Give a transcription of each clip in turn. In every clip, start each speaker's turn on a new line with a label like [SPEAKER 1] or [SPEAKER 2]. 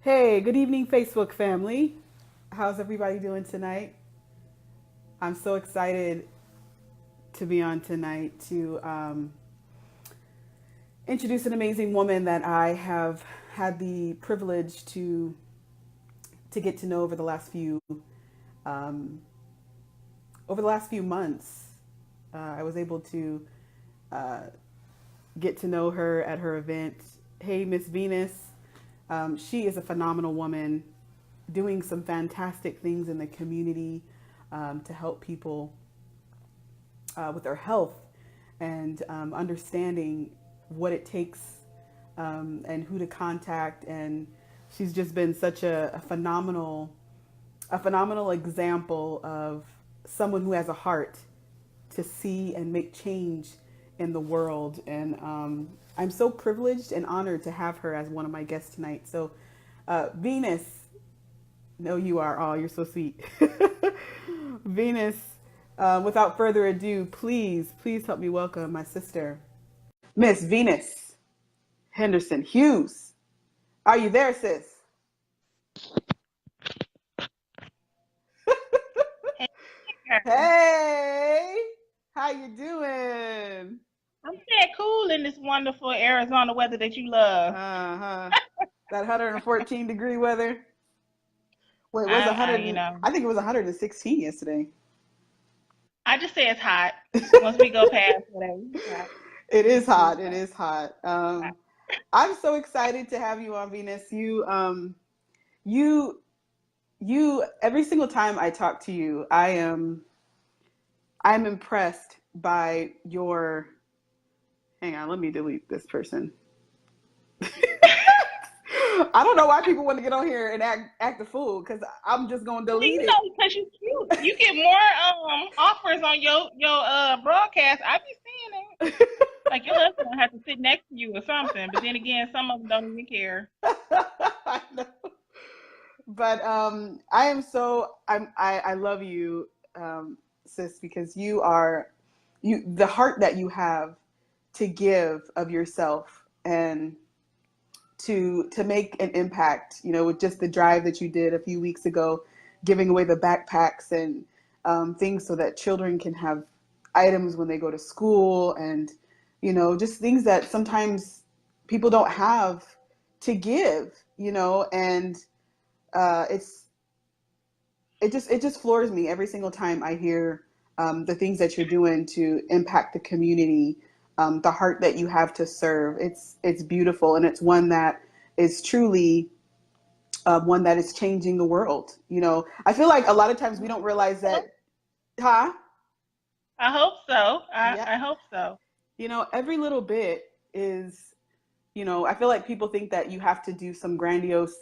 [SPEAKER 1] Hey, good evening, Facebook family. How's everybody doing tonight? I'm so excited to be on tonight to introduce an amazing woman that I have had the privilege to get to know um, over the last few months. I was able to uh, get to know her at her event. Hey, Miss Venus. She is a phenomenal woman doing some fantastic things in the community to help people with their health and understanding what it takes and who to contact. And she's just been such a phenomenal example of someone who has a heart to see and make change in the world. And I'm so privileged and honored to have her as one of my guests tonight. So, Venus, no, you are. Oh, you're so sweet. Venus, without further ado, please help me welcome my sister, Miss Venus Henderson-Hughes. Are you there, sis?
[SPEAKER 2] Hey there.
[SPEAKER 1] Hey, how you doing?
[SPEAKER 2] I'm staying cool in this wonderful Arizona weather that you love.
[SPEAKER 1] Uh-huh. That 114-degree weather. Wait, it was
[SPEAKER 2] I,
[SPEAKER 1] 100
[SPEAKER 2] I, you know,
[SPEAKER 1] I think it was 116 yesterday.
[SPEAKER 2] I just say it's hot. Once we go past whatever, it's hot.
[SPEAKER 1] It is
[SPEAKER 2] It is
[SPEAKER 1] hot. It
[SPEAKER 2] hot.
[SPEAKER 1] is hot.
[SPEAKER 2] Hot.
[SPEAKER 1] I'm so excited to have you on, Venus. You every single time I talk to you, I'm impressed by your. Hang on, let me delete this person. I don't know why people want to get on here and act a fool because I'm just gonna
[SPEAKER 2] Well,
[SPEAKER 1] delete it.
[SPEAKER 2] because you cute. You get more offers on your broadcast. I be seeing it. Like your husband has to sit next to you or something. But then again, some of them don't even care.
[SPEAKER 1] I know. But I am so I love you, sis, because you the heart that you have to give of yourself and to make an impact, with just the drive that you did a few weeks ago, giving away the backpacks and things so that children can have items when they go to school, and just things that sometimes people don't have to give, and it's it just floors me every single time I hear the things that you're doing to impact the community, the heart that you have to serve. It's beautiful, and it's one that is truly one that is changing the world. I feel like a lot of times we don't realize that, huh?
[SPEAKER 2] I hope so. I,
[SPEAKER 1] Yeah,
[SPEAKER 2] I hope so.
[SPEAKER 1] every little bit is. I feel like people think that you have to do some grandiose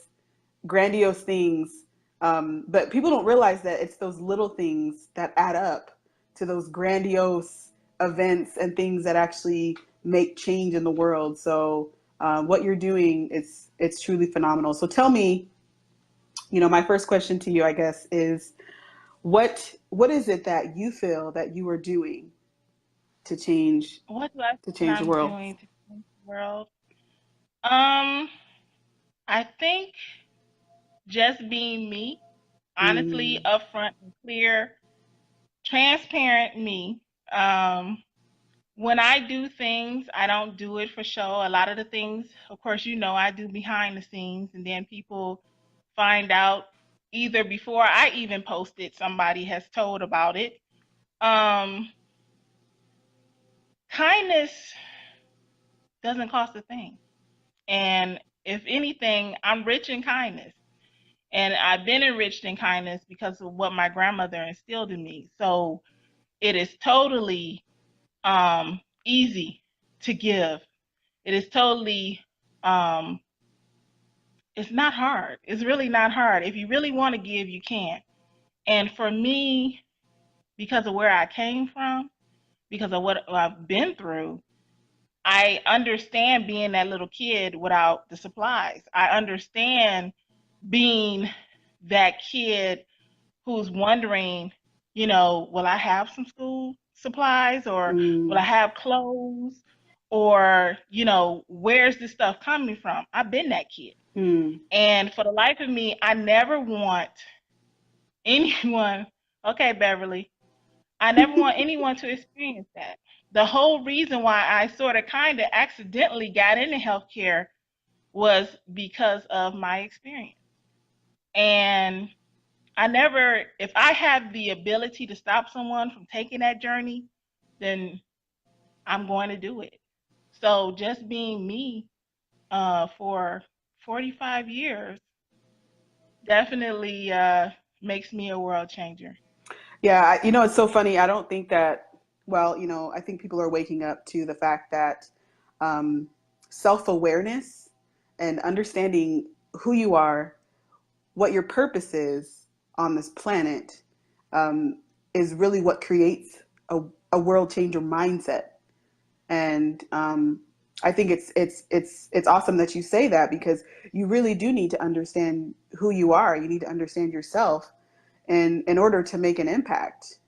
[SPEAKER 1] things. But people don't realize that it's those little things that add up to those grandiose events and things that actually make change in the world. So what you're doing, it's truly phenomenal. So tell me, my first question to you, I guess, is what is it that you feel that you are doing to change
[SPEAKER 2] What do I
[SPEAKER 1] to
[SPEAKER 2] feel that
[SPEAKER 1] change the
[SPEAKER 2] I'm
[SPEAKER 1] world?
[SPEAKER 2] doing to change the world? Um, I think just being me, honestly,
[SPEAKER 1] Mm,
[SPEAKER 2] upfront and clear, transparent me. Um, when I do things, I don't do it for show. A lot of the things, of course, I do behind the scenes, and then people find out either before I even post it, somebody has told about it. Um, Kindness doesn't cost a thing. And if anything, I'm rich in kindness. And I've been enriched in kindness because of what my grandmother instilled in me. So it is totally easy to give. It is totally, um, it's not hard. It's really not hard. If you really want to give, you can. And for me, because of where I came from, because of what I've been through, I understand being that little kid without the supplies. I understand being that kid who's wondering, will I have some school supplies, or will I
[SPEAKER 1] mm,
[SPEAKER 2] have clothes, or, where's this stuff coming from? I've been that kid.
[SPEAKER 1] Mm.
[SPEAKER 2] And for the life of me, I never want anyone, okay, Beverly, I never want anyone to experience that. The whole reason why I sort of kind of accidentally got into healthcare was because of my experience. And I never, if I have the ability to stop someone from taking that journey, then I'm going to do it. So just being me for 45 years definitely makes me a world changer.
[SPEAKER 1] Yeah, it's so funny. I don't think that, well, I think people are waking up to the fact that um, self-awareness and understanding who you are, what your purpose is on this planet, um, is really what creates a world changer mindset. And I think it's awesome that you say that, because you really do need to understand who you are. You need to understand yourself in order to make an impact.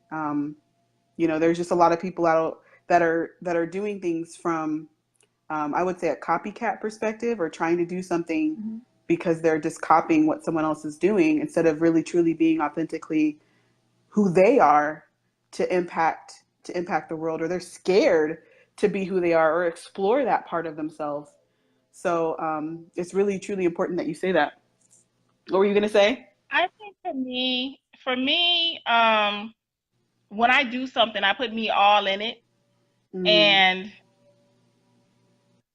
[SPEAKER 1] There's just a lot of people out that are doing things from, I would say, a copycat perspective, or trying to do something
[SPEAKER 2] Mm-hmm.
[SPEAKER 1] because they're just copying what someone else is doing, instead of really truly being authentically who they are to impact the world, or they're scared to be who they are or explore that part of themselves. So it's really truly important that you say that. What were you gonna say?
[SPEAKER 2] I think for me, when I do something, I put me all in it,
[SPEAKER 1] Mm,
[SPEAKER 2] and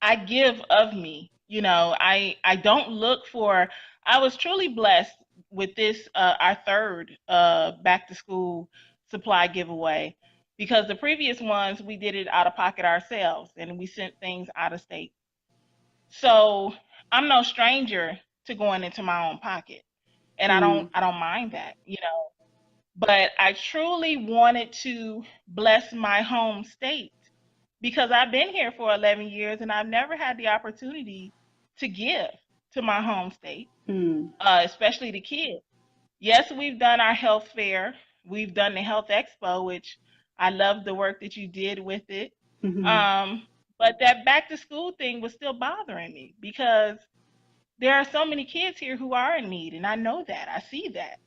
[SPEAKER 2] I give of me. I don't look for. I was truly blessed with this our third back to school supply giveaway, because the previous ones we did it out of pocket ourselves and we sent things out of state. So I'm no stranger to going into my own pocket, and I don't
[SPEAKER 1] mm,
[SPEAKER 2] I don't mind that. But I truly wanted to bless my home state, because I've been here for 11 years and I've never had the opportunity to give to my home state,
[SPEAKER 1] mm,
[SPEAKER 2] especially the kids. Yes, we've done our health fair, we've done the health expo, which I love the work that you did with it.
[SPEAKER 1] mm,
[SPEAKER 2] Um, but that back to school thing was still bothering me, because there are so many kids here who are in need, and I know that. I see that.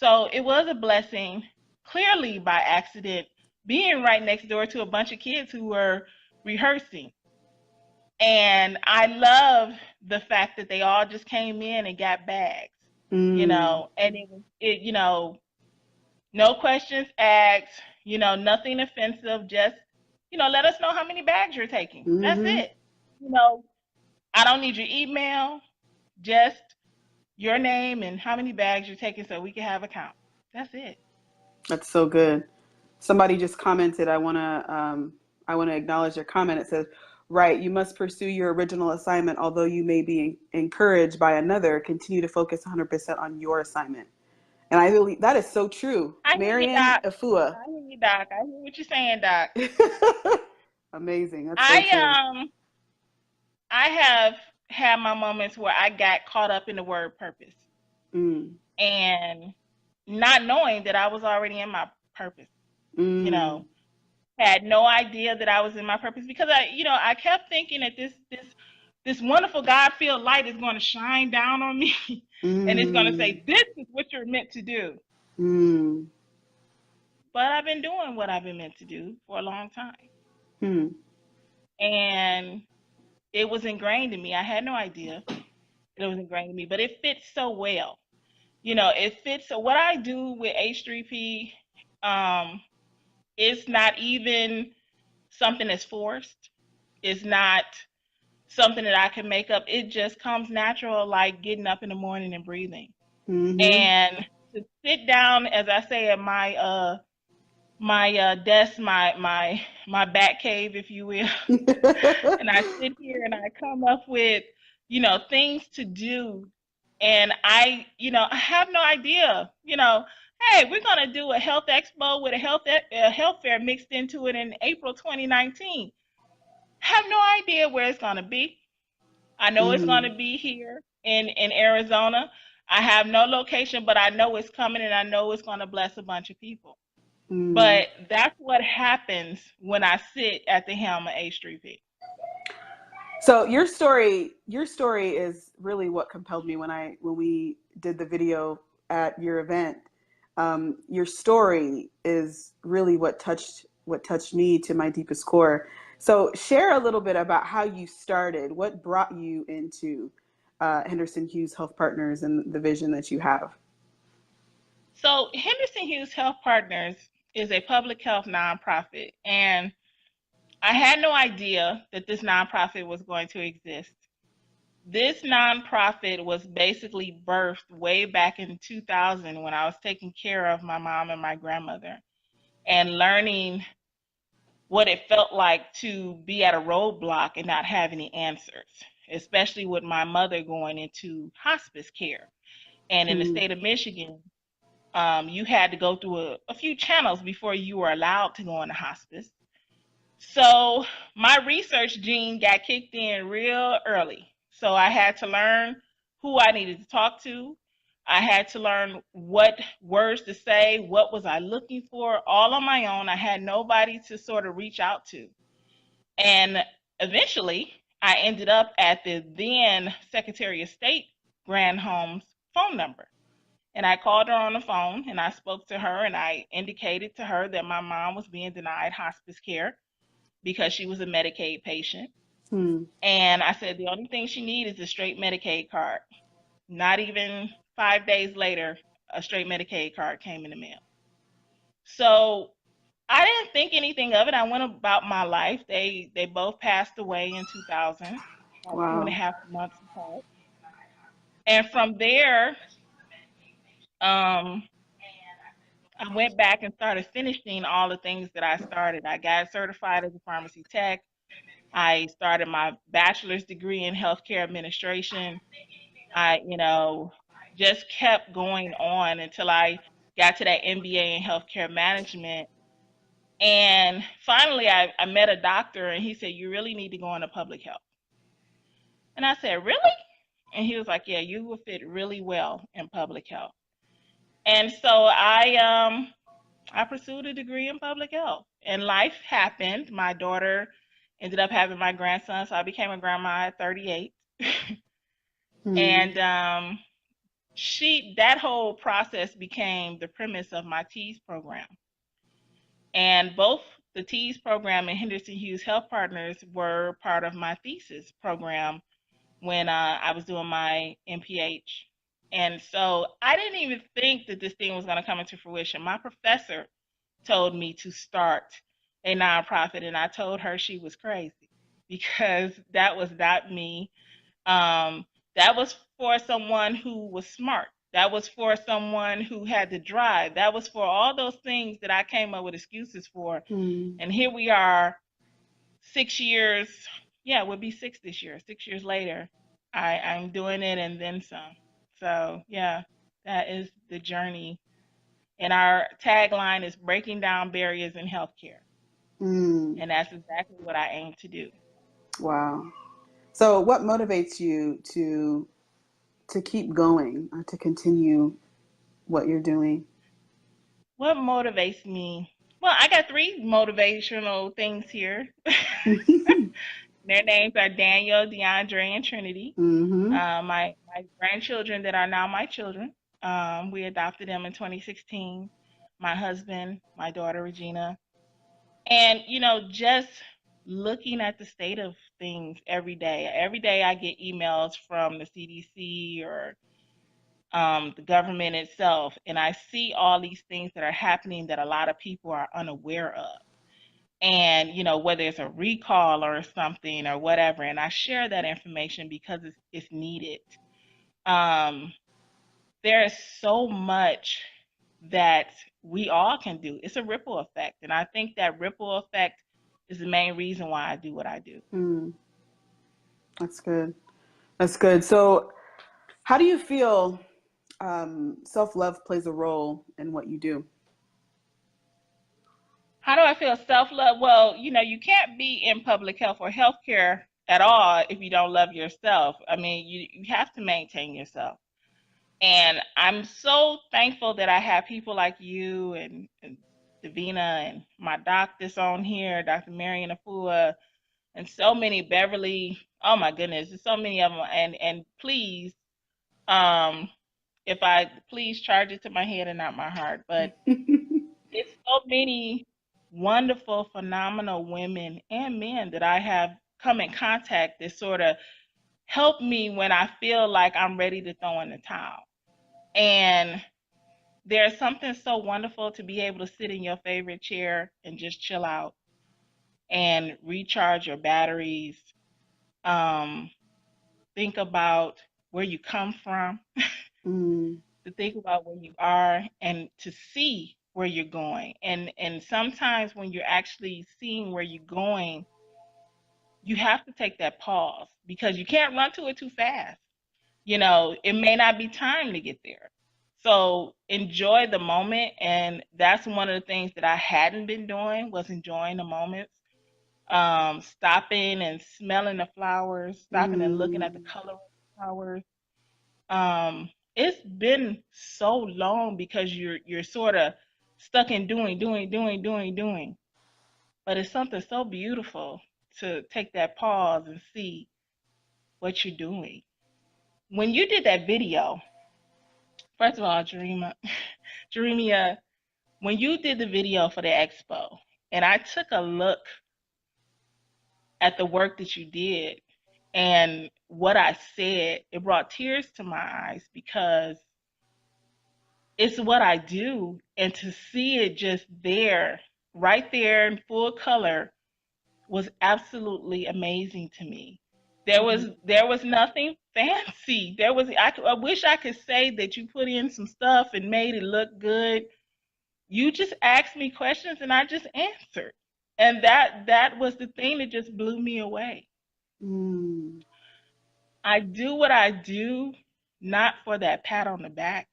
[SPEAKER 2] So it was a blessing, clearly by accident, being right next door to a bunch of kids who were rehearsing. And I love the fact that they all just came in and got bags,
[SPEAKER 1] mm,
[SPEAKER 2] and it, no questions asked, nothing offensive, just, let us know how many bags you're taking. That's
[SPEAKER 1] mm-hmm.
[SPEAKER 2] it. You know, I don't need your email, just your name and how many bags you're taking so we can have a count. That's it.
[SPEAKER 1] That's so good. Somebody just commented. I want to acknowledge their comment. It says, "Right, you must pursue your original assignment, although you may be encouraged by another. Continue to focus 100% on your assignment." And I believe that is so true.
[SPEAKER 2] I hear you,
[SPEAKER 1] Marion
[SPEAKER 2] Doc.
[SPEAKER 1] Afua.
[SPEAKER 2] I hear you, Doc. I hear what you're saying, Doc.
[SPEAKER 1] Amazing. That's so true.
[SPEAKER 2] I I have had my moments where I got caught up in the word purpose,
[SPEAKER 1] Mm,
[SPEAKER 2] and not knowing that I was already in my purpose, you
[SPEAKER 1] mm,
[SPEAKER 2] know, had no idea that I was in my purpose, because I kept thinking that this wonderful God-filled light is going to shine down on me and it's going to
[SPEAKER 1] mm,
[SPEAKER 2] say, this is what you're meant to do.
[SPEAKER 1] mm,
[SPEAKER 2] But I've been doing what I've been meant to do for a long time.
[SPEAKER 1] mm,
[SPEAKER 2] And it was ingrained in me. I had no idea that it was ingrained in me, but it fits so well. It fits. So what I do with H3P, um, it's not even something that's forced. It's not something that I can make up. It just comes natural, like getting up in the morning and breathing.
[SPEAKER 1] mm-hmm.
[SPEAKER 2] And to sit down, as I say, at my desk, my back cave, if you will, and I sit here and I come up with, things to do. And I have no idea, hey, we're going to do a health expo with a health fair mixed into it in April 2019. Have no idea where it's going to be. I know it's going
[SPEAKER 1] Mm,
[SPEAKER 2] to be here in Arizona. I have no location, but I know it's coming and I know it's going to bless a bunch of people.
[SPEAKER 1] mm.
[SPEAKER 2] But that's what happens when I sit at the helm of H3P.
[SPEAKER 1] So your story is really what compelled me when we did the video at your event. Your story is really what touched me to my deepest core. So share a little bit about how you started. What brought you into Henderson-Hughes Health Partners and the vision that you have?
[SPEAKER 2] So, Henderson-Hughes Health Partners is a public health nonprofit, and I had no idea that this nonprofit was going to exist. This nonprofit was basically birthed way back in 2000 when I was taking care of my mom and my grandmother and learning what it felt like to be at a roadblock and not have any answers, especially with my mother going into hospice care. And in the
[SPEAKER 1] Hmm.
[SPEAKER 2] state of Michigan, you had to go through a few channels before you were allowed to go into hospice. So my research gene got kicked in real early. So I had to learn who I needed to talk to. I had to learn what words to say, what was I looking for, all on my own. I had nobody to sort of reach out to. And eventually, I ended up at the then Secretary of State Granholm's phone number. And I called her on the phone and I spoke to her and I indicated to her that my mom was being denied hospice care because she was a Medicaid patient.
[SPEAKER 1] Hmm.
[SPEAKER 2] And I said the only thing she needs is a straight Medicaid card. Not even 5 days later, a straight Medicaid card came in the mail. So I didn't think anything of it. I went about my life. They both passed away in 2000, about two and a
[SPEAKER 1] Wow.
[SPEAKER 2] half months apart. And from there, um, I went back and started finishing all the things that I started. I got certified as a pharmacy tech. I started my bachelor's degree in healthcare administration. I just kept going on until I got to that MBA in healthcare management. And finally, I met a doctor and he said, "You really need to go into public health." And I said, "Really?" And he was like, "Yeah, you will fit really well in public health." And so I pursued a degree in public health. And life happened. My daughter ended up having my grandson, so I became a grandma at 38.
[SPEAKER 1] Hmm.
[SPEAKER 2] And that whole process became the premise of my TEAS program. And both the TEAS program and Henderson-Hughes Health Partners were part of my thesis program when I was doing my MPH. And so I didn't even think that this thing was going to come into fruition. My professor told me to start a nonprofit, and I told her she was crazy because that was not me. Um, that was for someone who was smart. That was for someone who had the drive. That was for all those things that I came up with excuses for.
[SPEAKER 1] Hmm.
[SPEAKER 2] And here we are, 6 years. Yeah, it would be six this year. 6 years later, I'm doing it and then some. So yeah, that is the journey. And our tagline is breaking down barriers in healthcare.
[SPEAKER 1] Hmm.
[SPEAKER 2] And that's exactly what I aim to do.
[SPEAKER 1] Wow. So what motivates you to keep going, to continue what you're doing?
[SPEAKER 2] What motivates me? Well, I got three motivational things here. Their names are Daniel, DeAndre, and Trinity.
[SPEAKER 1] Mm-hmm.
[SPEAKER 2] My grandchildren that are now my children. We adopted them in 2016. My husband, my daughter Regina, and just looking at the state of things every day. Every day I get emails from the CDC or the government itself, and I see all these things that are happening that a lot of people are unaware of. And whether it's a recall or something or whatever, and I share that information because it's needed. Um, there is so much that we all can do. It's a ripple effect, and I think that ripple effect is the main reason why I do what I do.
[SPEAKER 1] Mm, that's good. That's good. So, how do you feel self-love plays a role in what you do?
[SPEAKER 2] How do I feel? Self-love? Well, you can't be in public health or healthcare at all if you don't love yourself. I mean, you have to maintain yourself. And I'm so thankful that I have people like you and Davina and my doctors on here, Dr. Marion Afua, and so many Beverly. Oh my goodness, there's so many of them. And please, um, if I please charge it to my head and not my heart. But it's so many wonderful, phenomenal women and men that I have come in contact that sort of help me when I feel like I'm ready to throw in the towel. And there's something so wonderful to be able to sit in your favorite chair and just chill out and recharge your batteries. Um, think about where you come from,
[SPEAKER 1] Mm.
[SPEAKER 2] to think about where you are, and to see where you're going. And sometimes when you're actually seeing where you're going, you have to take that pause because you can't run to it too fast. You know, it may not be time to get there. So enjoy the moment. And that's one of the things that I hadn't been doing, was enjoying the moments. Stopping and smelling the flowers, stopping and looking at the
[SPEAKER 1] Mm.
[SPEAKER 2] color of the flowers. It's been so long because you're sort of stuck in doing. But it's something so beautiful to take that pause and see what you're doing. When you did that video, first of all, Jeremia, when you did the video for the expo, and I took a look at the work that you did and what I said, it brought tears to my eyes because it's what I do. And to see it just there, right there in full color, was absolutely amazing to me. There was nothing fancy. I wish I could say that you put in some stuff and made it look good. You just asked me questions and I just answered. And that was the thing that just blew me away.
[SPEAKER 1] Mm.
[SPEAKER 2] I do what I do not for that pat on the back.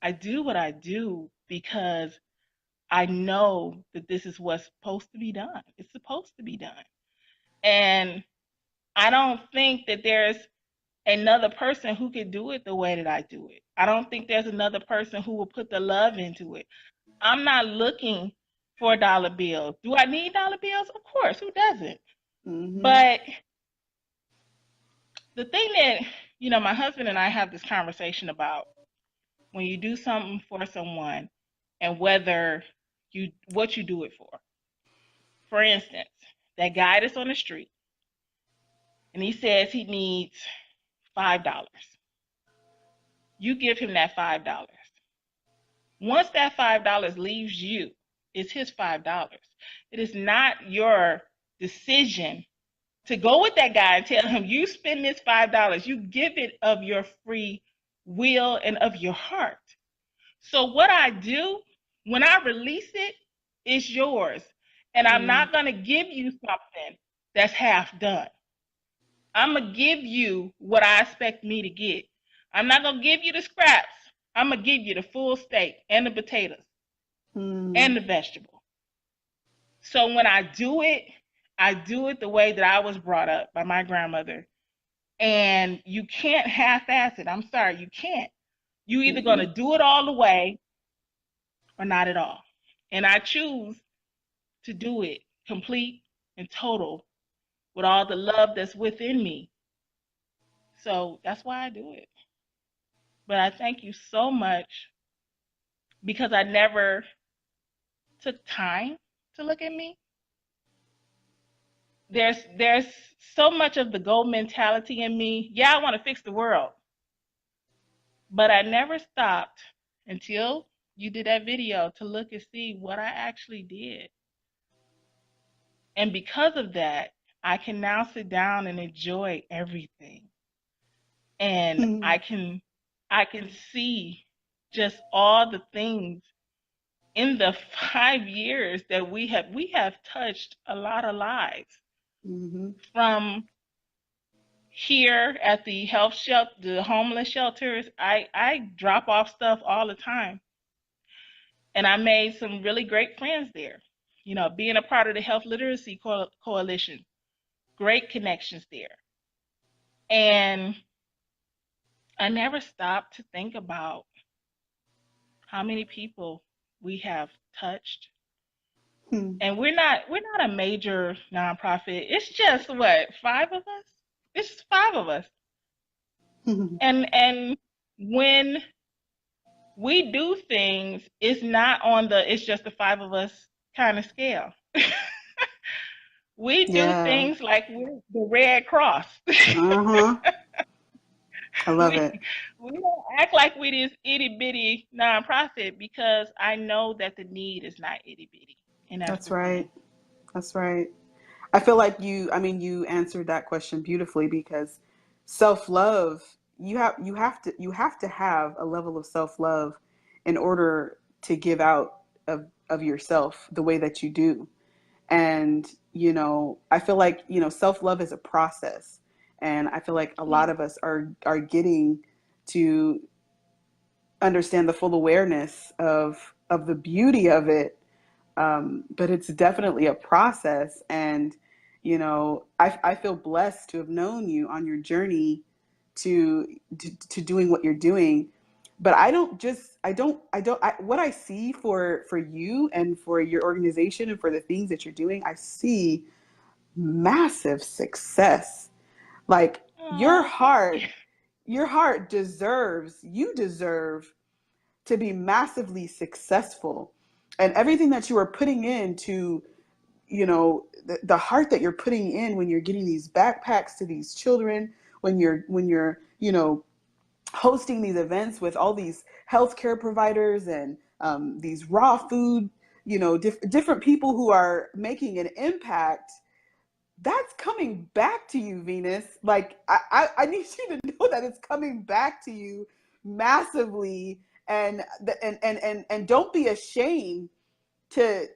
[SPEAKER 2] I do what I do because I know that this is what's supposed to be done. It's supposed to be done. And I don't think that there's another person who could do it the way that I do it. I don't think there's another person who will put the love into it. I'm not looking for dollar bills. Do I need dollar bills? Of course, who doesn't?
[SPEAKER 1] Mm-hmm.
[SPEAKER 2] But the thing that, my husband and I have this conversation about, when you do something for someone and whether what you do it for. For instance, that guy that's on the street and he says he needs $5. You give him that $5. Once that $5 leaves you, it's his $5. It is not your decision to go with that guy and tell him, you spend this $5. You give it of your free will and of your heart. So what I do when I release it, it's yours. And I'm
[SPEAKER 1] Mm.
[SPEAKER 2] not going to give you something that's half done. I'm going to give you what I expect me to get. I'm not going to give you the scraps. I'm going to give you the full steak and the potatoes
[SPEAKER 1] Mm.
[SPEAKER 2] and the vegetable. So when I do it the way that I was brought up by my grandmother. And you can't half-ass it. I'm sorry, you can't. You either going to
[SPEAKER 1] Mm-mm.
[SPEAKER 2] do it all the way or not at all. And I choose to do it complete and total with all the love that's within me. So that's why I do it. But I thank you so much because I never took time to look at me. There's so much of the gold mentality in me. Yeah, I want to fix the world. But I never stopped until you did that video to look and see what I actually did. And because of that, I can now sit down and enjoy everything. And
[SPEAKER 1] Mm.
[SPEAKER 2] I can see just all the things in the 5 years that we have touched a lot of lives.
[SPEAKER 1] Mm-hmm.
[SPEAKER 2] From here at the health shelter, the homeless shelters, I drop off stuff all the time. And I made some really great friends there. Being a part of the Health Literacy Coalition, great connections there. And I never stopped to think about how many people we have touched.
[SPEAKER 1] Mm.
[SPEAKER 2] And we're not a major nonprofit. It's just what, 5 of us? It's just five of us. And when we do things, it's not on the it's just the five of us kind of scale. We do
[SPEAKER 1] Yeah.
[SPEAKER 2] things like we're the Red Cross.
[SPEAKER 1] Uh-huh. I love
[SPEAKER 2] we
[SPEAKER 1] it.
[SPEAKER 2] we don't act like we this itty bitty nonprofit because I know that the need is not itty bitty, and that's
[SPEAKER 1] That's
[SPEAKER 2] the thing.
[SPEAKER 1] right. That's right. I feel like you answered that question beautifully because self-love, you have to have a level of self-love in order to give out of yourself the way that you do. And, I feel like, self-love is a process. And I feel like a
[SPEAKER 2] Yeah.
[SPEAKER 1] lot of us are getting to understand the full awareness of the beauty of it. But it's definitely a process. And, I feel blessed to have known you on your journey to doing what you're doing. But what I see for you and for your organization and for the things that you're doing, I see massive success. Like your
[SPEAKER 2] Oh, thank you.
[SPEAKER 1] heart, your heart you deserve to be massively successful. And everything that you are putting into, the heart that you're putting in when you're getting these backpacks to these children, when you're hosting these events with all these healthcare providers and these raw food, different people who are making an impact, that's coming back to you, Venus. Like I need you to know that it's coming back to you massively. And don't be ashamed to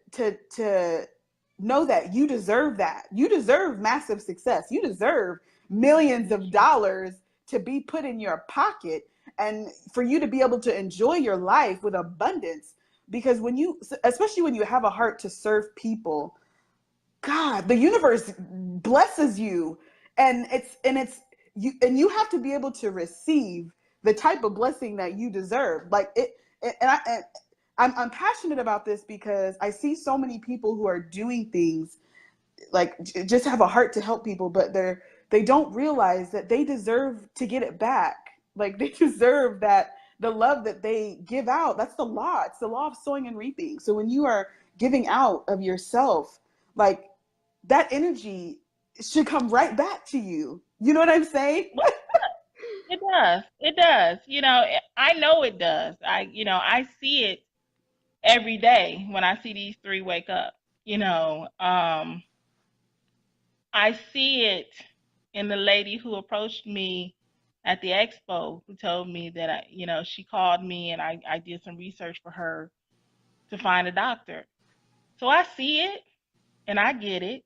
[SPEAKER 1] know that you deserve that. You deserve massive success. You deserve millions
[SPEAKER 2] Thank
[SPEAKER 1] of
[SPEAKER 2] you.
[SPEAKER 1] dollars to be put in your pocket and for you to be able to enjoy your life with abundance. Because especially when you have a heart to serve people, God, the universe blesses you, and it's you have to be able to receive the type of blessing that you deserve. Like it, and I'm passionate about this because I see so many people who are doing things like just have a heart to help people, but they don't realize that they deserve to get it back. Like they deserve that the love that they give out. That's the law. It's the law of sowing and reaping. So when you are giving out of yourself, like that energy should come right back to you. You know what I'm saying?
[SPEAKER 2] Well, it does. It does. I know it does. I see it every day when I see these three wake up. I see it in the lady who approached me at the expo who told me that she called me and I did some research for her to find a doctor. So I see it and I get it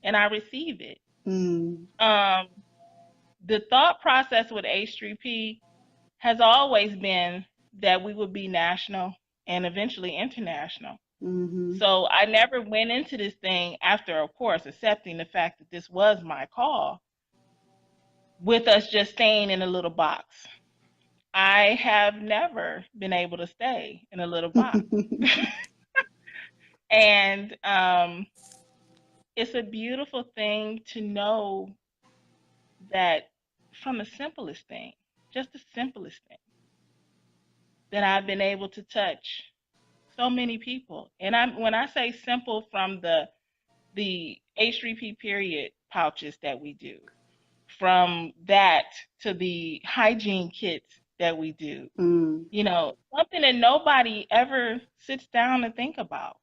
[SPEAKER 2] and I receive it.
[SPEAKER 1] Mm,
[SPEAKER 2] Um, the thought process with H3P has always been that we would be national and eventually international.
[SPEAKER 1] mm-hmm.
[SPEAKER 2] So I never went into this thing after, of course, accepting the fact that this was my call with us just staying in a little box. I have never been able to stay in a little box. And it's a beautiful thing to know that from the simplest thing, just the simplest thing, that I've been able to touch so many people. And when I say simple, from the H3P period pouches that we do, from that to the hygiene kits that we do,
[SPEAKER 1] mm,
[SPEAKER 2] something that nobody ever sits down and think about.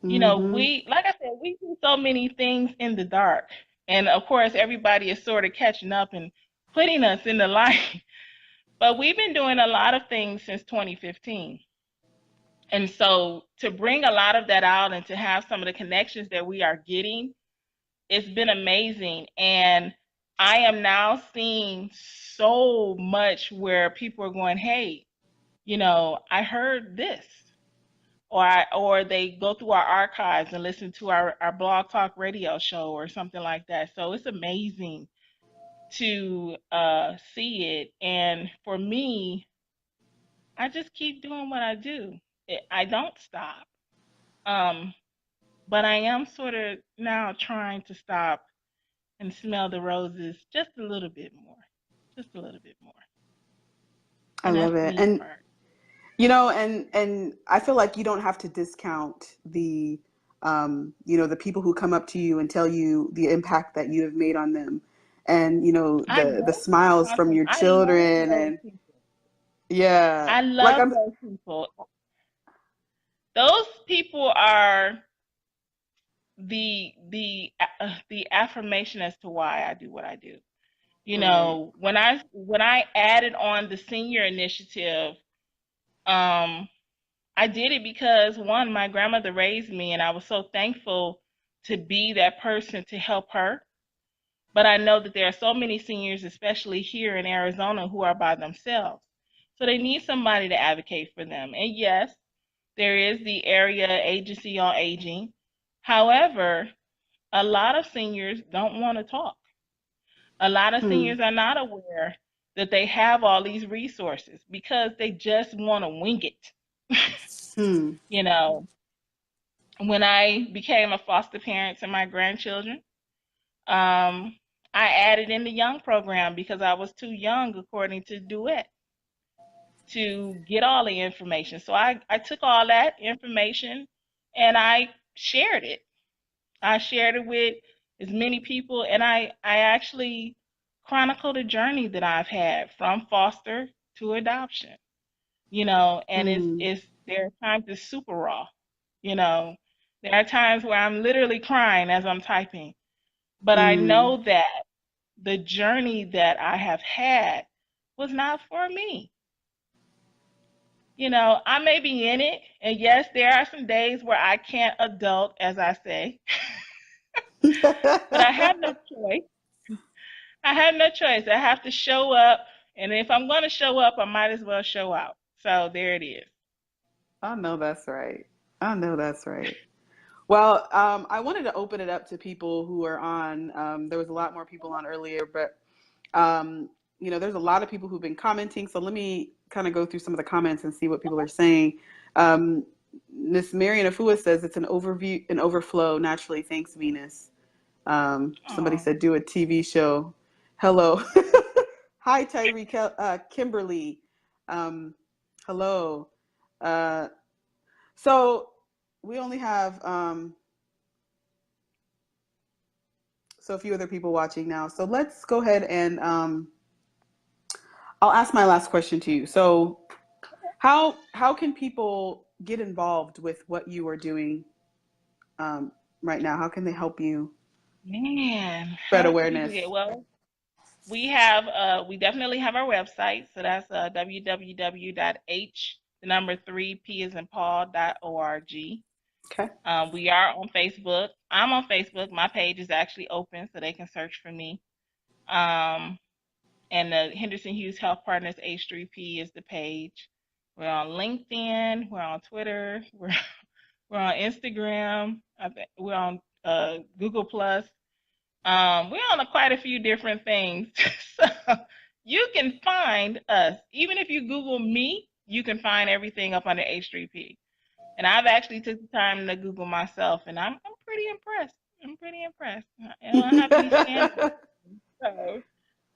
[SPEAKER 1] mm-hmm.
[SPEAKER 2] We, like I said, we do so many things in the dark. And of course, everybody is sort of catching up and putting us in the light. But we've been doing a lot of things since 2015. And so to bring a lot of that out and to have some of the connections that we are getting, it's been amazing. And I am now seeing so much where people are going, hey, I heard this. Or they go through our archives and listen to our blog talk radio show or something like that. So it's amazing to see it. And for me, I just keep doing what I do. I don't stop. Um, but I am sort of now trying to stop and smell the roses just a little bit more. Just a little bit more.
[SPEAKER 1] I
[SPEAKER 2] And
[SPEAKER 1] love
[SPEAKER 2] that's the
[SPEAKER 1] it.
[SPEAKER 2] me
[SPEAKER 1] And
[SPEAKER 2] part.
[SPEAKER 1] and I feel like you don't have to discount the the people who come up to you and tell you the impact that you have made on them, and
[SPEAKER 2] I
[SPEAKER 1] the
[SPEAKER 2] love
[SPEAKER 1] smiles from your
[SPEAKER 2] I love
[SPEAKER 1] children,
[SPEAKER 2] those
[SPEAKER 1] and
[SPEAKER 2] people.
[SPEAKER 1] yeah,
[SPEAKER 2] I
[SPEAKER 1] like
[SPEAKER 2] love
[SPEAKER 1] I'm
[SPEAKER 2] those people. Those people are the affirmation as to why I do what I do. You
[SPEAKER 1] right.
[SPEAKER 2] know, when I added on the senior initiative, um, I did it because one, my grandmother raised me, and I was so thankful to be that person to help her. But I know that there are so many seniors, especially here in Arizona, who are by themselves. So they need somebody to advocate for them. And yes, there is the area agency on aging. However, a lot of seniors don't want to talk. A lot of
[SPEAKER 1] Hmm.
[SPEAKER 2] seniors are not aware that they have all these resources because they just want to wing it.
[SPEAKER 1] Hmm.
[SPEAKER 2] You know, when I became a foster parent to my grandchildren, um, I added in the young program because I was too young, according to Duet, to get all the information. So I took all that information and I shared it. I shared it with as many people, and I actually chronicled a journey that I've had from foster to adoption. And
[SPEAKER 1] Hmm.
[SPEAKER 2] there are times it's super raw. You know, there are times where I'm literally crying as I'm typing, but I
[SPEAKER 1] Hmm.
[SPEAKER 2] know that the journey that I have had was not for me. I may be in it, and yes, there are some days where I can't adult, as I say, but I have no choice. I have no choice. I have to show up, and if I'm going to show up, I might as well show out. So there it is.
[SPEAKER 1] I know that's right. I know that's right. Well, I wanted to open it up to people who are on. There was a lot more people on earlier, but um, there's a lot of people who've been commenting. So let me kind of go through some of the comments and see what people are saying. Um, Miss Marian Afua says it's an overflow naturally. Thanks, Venus. Somebody
[SPEAKER 2] Oh,
[SPEAKER 1] said do a TV show. Hello. Hi, Tyree Kimberly. Um, hello. Uh, so we only have so a few other people watching now. So let's go ahead and I'll ask my last question to you. So how can people get involved with what you are doing um, right now? How can they help you
[SPEAKER 2] man,
[SPEAKER 1] spread
[SPEAKER 2] how can people
[SPEAKER 1] awareness?
[SPEAKER 2] get? Well, we definitely have our website. So that's www.h the number 3p is in paul.org.
[SPEAKER 1] Okay.
[SPEAKER 2] We are on Facebook. I'm on Facebook. My page is actually open, so they can search for me. Um, and the Henderson-Hughes Health Partners H3P is the page. We're on LinkedIn. We're on Twitter. We're on Instagram. We're on Google Plus. We're on quite a few different things. So you can find us. Even if you Google me, you can find everything up under H3P. And I've actually took the time to Google myself, and I'm pretty impressed. I'm pretty impressed. I don't have any standards,
[SPEAKER 1] I
[SPEAKER 2] so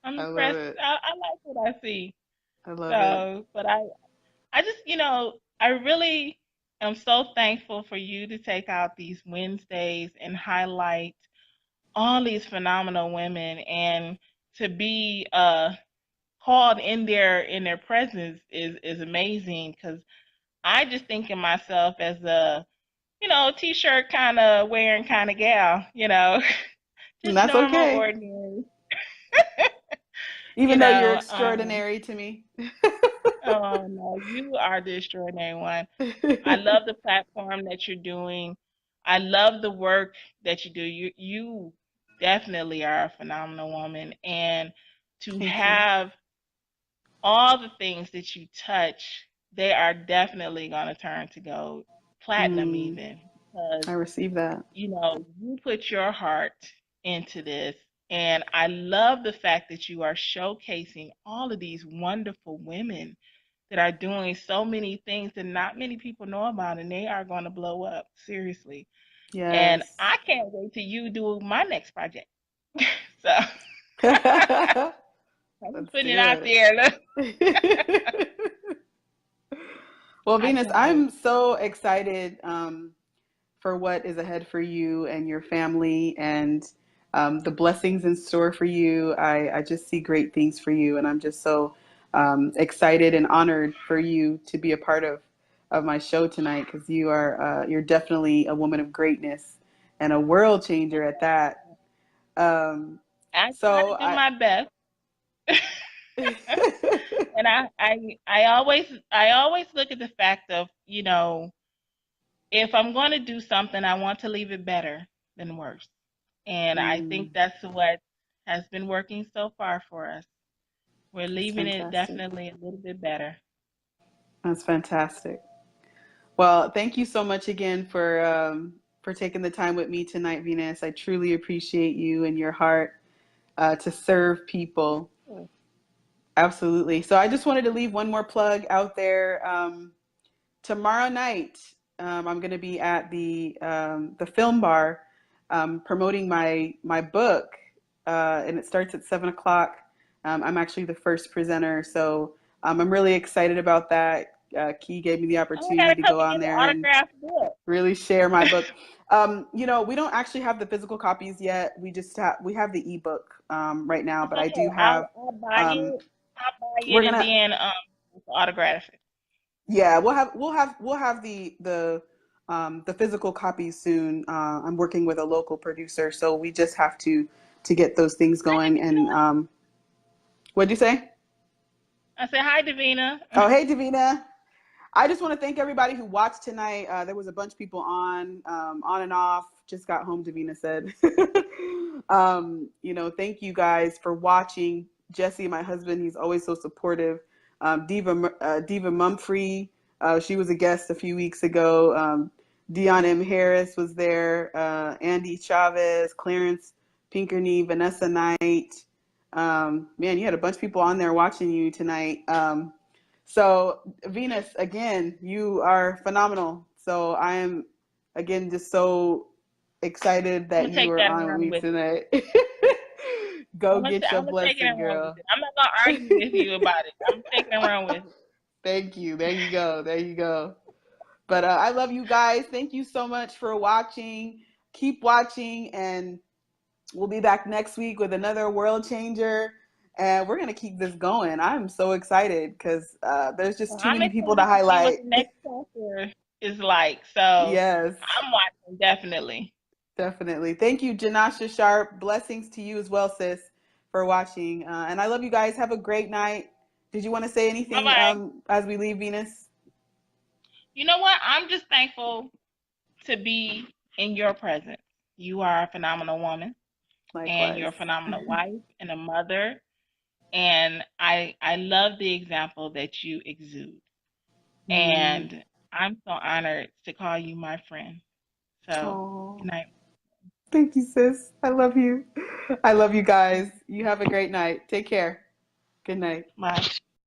[SPEAKER 2] I'm
[SPEAKER 1] love
[SPEAKER 2] impressed.
[SPEAKER 1] it.
[SPEAKER 2] I like what I see.
[SPEAKER 1] I love it.
[SPEAKER 2] So, but I just, I really am so thankful for you to take out these Wednesdays and highlight all these phenomenal women, and to be called in their presence is amazing, because I just think of myself as a t-shirt kind of wearing kind of gal,
[SPEAKER 1] And
[SPEAKER 2] just
[SPEAKER 1] that's
[SPEAKER 2] normal,
[SPEAKER 1] okay.
[SPEAKER 2] ordinary, you
[SPEAKER 1] Even though you're
[SPEAKER 2] know.
[SPEAKER 1] extraordinary to me.
[SPEAKER 2] Oh no, you are the extraordinary one. I love the platform that you're doing. I love the work that you do. You definitely are a phenomenal woman, and to
[SPEAKER 1] Thank you.
[SPEAKER 2] have all the things that you touch, they are definitely going to turn to gold, platinum
[SPEAKER 1] Mm,
[SPEAKER 2] even, because
[SPEAKER 1] I received that.
[SPEAKER 2] you put your heart into this. And I love the fact that you are showcasing all of these wonderful women that are doing so many things that not many people know about, and they are going to blow up, seriously. And
[SPEAKER 1] Yes.
[SPEAKER 2] I can't wait till you do my next project. So
[SPEAKER 1] That's
[SPEAKER 2] I'm just putting it out
[SPEAKER 1] good.
[SPEAKER 2] there. Look.
[SPEAKER 1] Well,
[SPEAKER 2] I
[SPEAKER 1] Venus,
[SPEAKER 2] can't wait.
[SPEAKER 1] I'm so excited for what is ahead for you and your family and the blessings in store for you. I just see great things for you, and I'm just so excited and honored for you to be a part of my show tonight because you're definitely a woman of greatness and a world changer at that. Um,
[SPEAKER 2] I try
[SPEAKER 1] so
[SPEAKER 2] to do
[SPEAKER 1] I.
[SPEAKER 2] my best. And I always look at the fact of, if I'm going to do something, I want to leave it better than worse. And I think
[SPEAKER 1] Mm,
[SPEAKER 2] that's what has been working so far for us. We're
[SPEAKER 1] that's
[SPEAKER 2] leaving it
[SPEAKER 1] fantastic.
[SPEAKER 2] definitely a little bit better.
[SPEAKER 1] That's fantastic. Well, thank you so much again for taking the time with me tonight, Venus. I truly appreciate you and your heart to serve people. Absolutely. So I just wanted to leave one more plug out there. Tomorrow night, I'm going to be at the film bar promoting my book, and it starts at 7 o'clock. I'm actually the first presenter, so I'm really excited about that. Key gave me the
[SPEAKER 2] Oh, I
[SPEAKER 1] opportunity
[SPEAKER 2] gotta
[SPEAKER 1] to
[SPEAKER 2] come
[SPEAKER 1] go
[SPEAKER 2] and
[SPEAKER 1] on
[SPEAKER 2] get an
[SPEAKER 1] there and
[SPEAKER 2] autographed book.
[SPEAKER 1] really share my book. We don't actually have the physical copies yet. We have the ebook right now,
[SPEAKER 2] It's
[SPEAKER 1] but I
[SPEAKER 2] okay.
[SPEAKER 1] do have.
[SPEAKER 2] I'll buy
[SPEAKER 1] Um,
[SPEAKER 2] it. I'll buy
[SPEAKER 1] we're
[SPEAKER 2] it and
[SPEAKER 1] gonna
[SPEAKER 2] then autograph it.
[SPEAKER 1] Yeah, we'll have the physical copies soon. I'm working with a local producer, so we just have to get those things
[SPEAKER 2] Hi,
[SPEAKER 1] going. And
[SPEAKER 2] Davina.
[SPEAKER 1] what'd you say?
[SPEAKER 2] I said hi, Davina.
[SPEAKER 1] Oh, hey, Davina. I just want to thank everybody who watched tonight. There was a bunch of people on and off. Just got home, Davina said. Thank you guys for watching. Jesse, my husband, he's always so supportive. Diva Mumfree, she was a guest a few weeks ago. Dion M. Harris was there. Andy Chavez, Clarence Pinkerney, Vanessa Knight. Man, you had a bunch of people on there watching you tonight. So, Venus, again, you are phenomenal. So, I am, again, just so excited
[SPEAKER 2] I'm
[SPEAKER 1] that
[SPEAKER 2] gonna
[SPEAKER 1] you
[SPEAKER 2] take
[SPEAKER 1] are
[SPEAKER 2] that
[SPEAKER 1] on with
[SPEAKER 2] and run
[SPEAKER 1] me
[SPEAKER 2] with it.
[SPEAKER 1] tonight. Go get your
[SPEAKER 2] I'm gonna take it
[SPEAKER 1] blessing,
[SPEAKER 2] and run with
[SPEAKER 1] girl.
[SPEAKER 2] it. I'm not gonna argue with you about it. I'm gonna take it and run with it.
[SPEAKER 1] Thank you. There you go. There you go. But I love you guys. Thank you so much for watching. Keep watching, and we'll be back next week with another world changer. And we're going to keep this going. I'm so excited because there's just
[SPEAKER 2] Well,
[SPEAKER 1] too
[SPEAKER 2] I'm
[SPEAKER 1] many people to
[SPEAKER 2] excited to see what
[SPEAKER 1] highlight.
[SPEAKER 2] the next chapter is like. So
[SPEAKER 1] Yes,
[SPEAKER 2] I'm watching definitely.
[SPEAKER 1] definitely. Thank you, Janasha Sharp. Blessings to you as well, sis, for watching. And I love you guys. Have a great night. Did you want to say
[SPEAKER 2] Bye
[SPEAKER 1] anything
[SPEAKER 2] bye.
[SPEAKER 1] as we leave, Venus?
[SPEAKER 2] You know what? I'm just thankful to be in your presence. You are a phenomenal woman, and you're
[SPEAKER 1] Likewise.
[SPEAKER 2] a phenomenal wife and a mother. And I love the example that you exude.
[SPEAKER 1] Mm.
[SPEAKER 2] And I'm so honored to call you my friend. So
[SPEAKER 1] Oh,
[SPEAKER 2] good night.
[SPEAKER 1] thank you, sis. I love you. I love you guys. You have a great night. Take care. Good night.
[SPEAKER 2] Bye.